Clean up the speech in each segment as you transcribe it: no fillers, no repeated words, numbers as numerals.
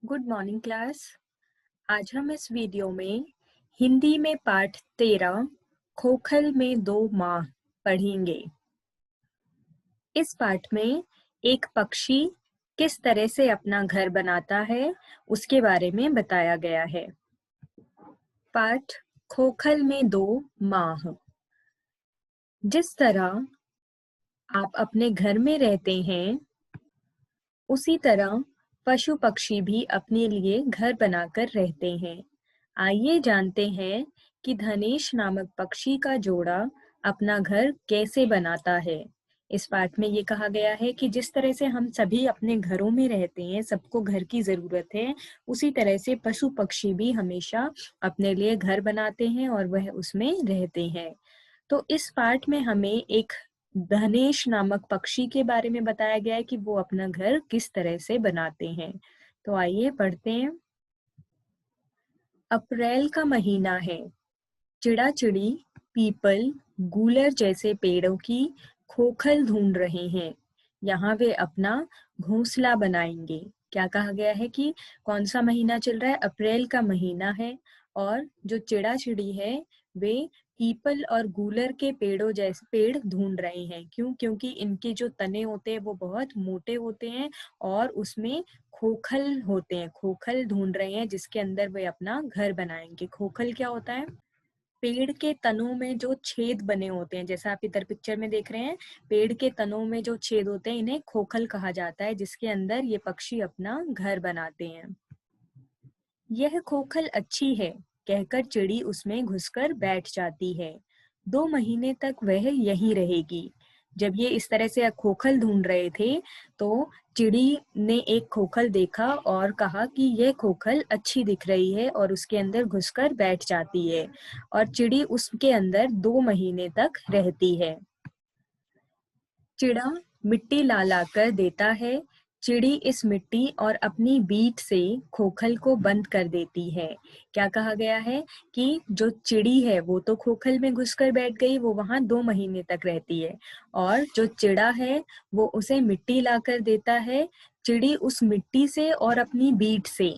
Good morning class. आज हम इस वीडियो में हिंदी में पाठ 13 खोखल में 2 माह पढ़ेंगे। इस पाठ में एक पक्षी किस तरह से अपना घर बनाता है उसके बारे में बताया गया है। पाठ खोखल में 2 माह। जिस तरह आप अपने घर में रहते हैं उसी तरह पशु पक्षी भी अपने लिए घर बनाकर रहते हैं। आइए जानते हैं कि धनेश नामक पक्षी का जोड़ा अपना घर कैसे बनाता है। इस पाठ में ये कहा गया है कि जिस तरह से हम सभी अपने घरों में रहते हैं, सबको घर की जरूरत है, उसी तरह से पशु पक्षी भी हमेशा अपने लिए घर बनाते हैं और वह उसमें रहते हैं। तो इस पाठ में हमें एक धनेश नामक पक्षी के बारे में बताया गया है कि वो अपना घर किस तरह से बनाते हैं। तो आइए पढ़ते हैं। अप्रैल का महीना है। चिड़ा चिड़ी पीपल गूलर जैसे पेड़ों की खोखल ढूंढ रहे हैं। यहाँ वे अपना घोंसला बनाएंगे। क्या कहा गया है कि कौन सा महीना चल रहा है? अप्रैल का महीना है और जो चिड़ा चिड़ी है वे पीपल और गूलर के पेड़ों जैसे पेड़ ढूंढ रहे हैं। क्यों? क्योंकि इनके जो तने होते हैं वो बहुत मोटे होते हैं और उसमें खोखल होते हैं। खोखल ढूंढ रहे हैं जिसके अंदर वे अपना घर बनाएंगे। खोखल क्या होता है? पेड़ के तनों में जो छेद बने होते हैं, जैसा आप इधर पिक्चर में देख रहे हैं, पेड़ के तनों में जो छेद होते हैं इन्हें खोखल कहा जाता है, जिसके अंदर ये पक्षी अपना घर बनाते हैं। यह खोखल अच्छी है कहकर चिड़ी उसमें घुसकर बैठ जाती है। 2 महीने तक वह यहीं रहेगी। जब ये इस तरह से खोखल ढूंढ रहे थे तो चिड़ी ने एक खोखल देखा और कहा कि यह खोखल अच्छी दिख रही है और उसके अंदर घुसकर बैठ जाती है और चिड़ी उसके अंदर 2 महीने तक रहती है। चिड़ा मिट्टी ला ला कर देता है। चिड़ी इस मिट्टी और अपनी बीट से खोखल को बंद कर देती है। क्या कहा गया है कि जो चिड़ी है वो तो खोखल में घुसकर बैठ गई, वो वहां 2 महीने तक रहती है और जो चिड़ा है वो उसे मिट्टी ला कर देता है। चिड़ी उस मिट्टी से और अपनी बीट से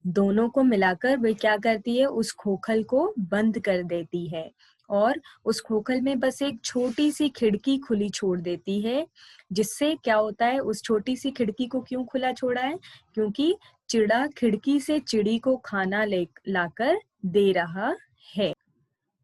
दोनों को मिलाकर वे क्या करती है, उस खोखल को बंद कर देती है और उस खोखल में बस एक छोटी सी खिड़की खुली छोड़ देती है। जिससे क्या होता है, उस छोटी सी खिड़की को क्यों खुला छोड़ा है? क्योंकि चिड़ा खिड़की से चिड़ी को खाना ले लाकर दे रहा है।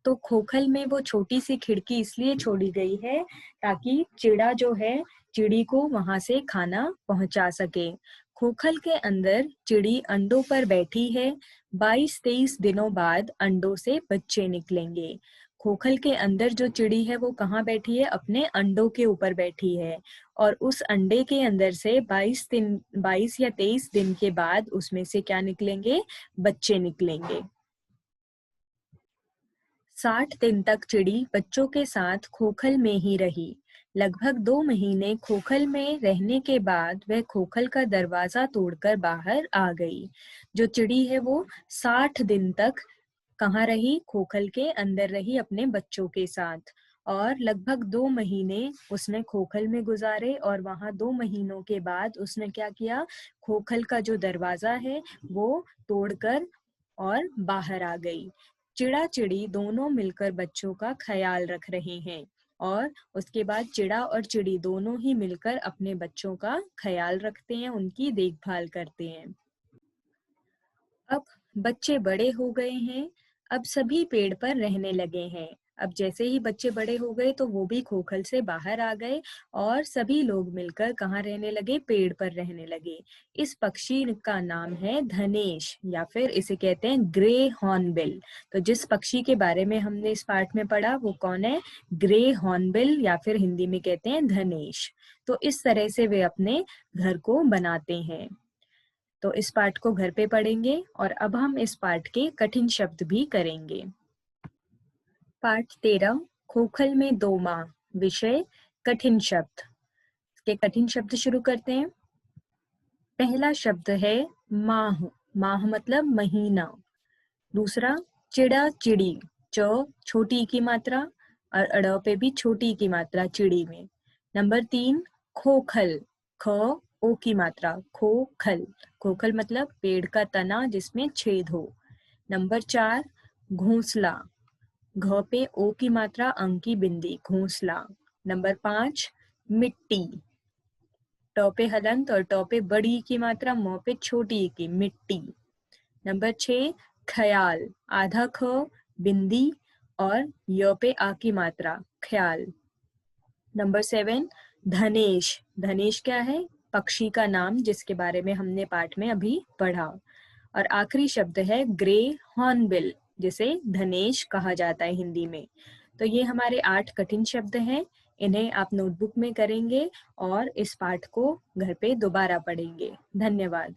तो खोखल में वो छोटी सी खिड़की इसलिए छोड़ी गई है ताकि चिड़ा जो है चिड़ी को वहां से खाना पहुंचा सके। खोखल के अंदर चिड़ी अंडों पर बैठी है। 22-23 दिनों बाद अंडों से बच्चे निकलेंगे। खोखल के अंदर जो चिड़ी है वो कहाँ बैठी है? अपने अंडों के ऊपर बैठी है और उस अंडे के अंदर से 22 या 23 दिन के बाद उसमें से क्या निकलेंगे? बच्चे निकलेंगे। 60 दिन तक चिड़ी बच्चों के साथ खोखल में ही रही। लगभग 2 महीने खोखल में रहने के बाद वह खोखल का दरवाजा तोड़कर बाहर आ गई। जो चिड़ी है वो 60 दिन तक कहाँ रही? खोखल के अंदर रही अपने बच्चों के साथ और लगभग 2 महीने उसने खोखल में गुजारे और वहां 2 महीनों के बाद उसने क्या किया? खोखल का जो दरवाजा है वो तोड़कर और बाहर आ गई। चिड़ा चिड़ी दोनों मिलकर बच्चों का ख्याल रख रहे हैं और उसके बाद चिड़ा और चिड़ी दोनों ही मिलकर अपने बच्चों का ख्याल रखते हैं, उनकी देखभाल करते हैं। अब बच्चे बड़े हो गए हैं। अब सभी पेड़ पर रहने लगे हैं। अब जैसे ही बच्चे बड़े हो गए तो वो भी खोखल से बाहर आ गए और सभी लोग मिलकर कहाँ रहने लगे? पेड़ पर रहने लगे। इस पक्षी का नाम है धनेश या फिर इसे कहते हैं ग्रे हॉर्नबिल। तो जिस पक्षी के बारे में हमने इस पाठ में पढ़ा वो कौन है? ग्रे हॉर्नबिल या फिर हिंदी में कहते हैं धनेश। तो इस तरह से वे अपने घर को बनाते हैं। तो इस पाठ को घर पे पढ़ेंगे और अब हम इस पाठ के कठिन शब्द भी करेंगे। पाठ 13 खोखल में 2 माह। विषय कठिन शब्द। इसके कठिन शब्द शुरू करते हैं। पहला शब्द है माह। माह मतलब महीना। दूसरा चिड़ा चिड़ी। च छोटी की मात्रा और अड़ पे भी छोटी की मात्रा चिड़ी में। नंबर 3 खोखल। ख ओ की मात्रा खोखल, खोखल मतलब पेड़ का तना जिसमें छेद हो। नंबर 4 घोंसला, घ पे ओ की मात्रा अंग की बिंदी घोंसला। नंबर 5 मिट्टी, ट पे हलंत और ट पे बड़ी की मात्रा म पे छोटी ई की मिट्टी। नंबर 6 ख्याल, आधा ख बिंदी और य पे आ की मात्रा ख्याल। नंबर 7 धनेश, धनेश क्या है? पक्षी का नाम जिसके बारे में हमने पाठ में अभी पढ़ा। और आखिरी शब्द है ग्रे हॉर्नबिल, जिसे धनेश कहा जाता है हिंदी में। तो ये हमारे 8 कठिन शब्द हैं। इन्हें आप नोटबुक में करेंगे और इस पाठ को घर पे दोबारा पढ़ेंगे। धन्यवाद।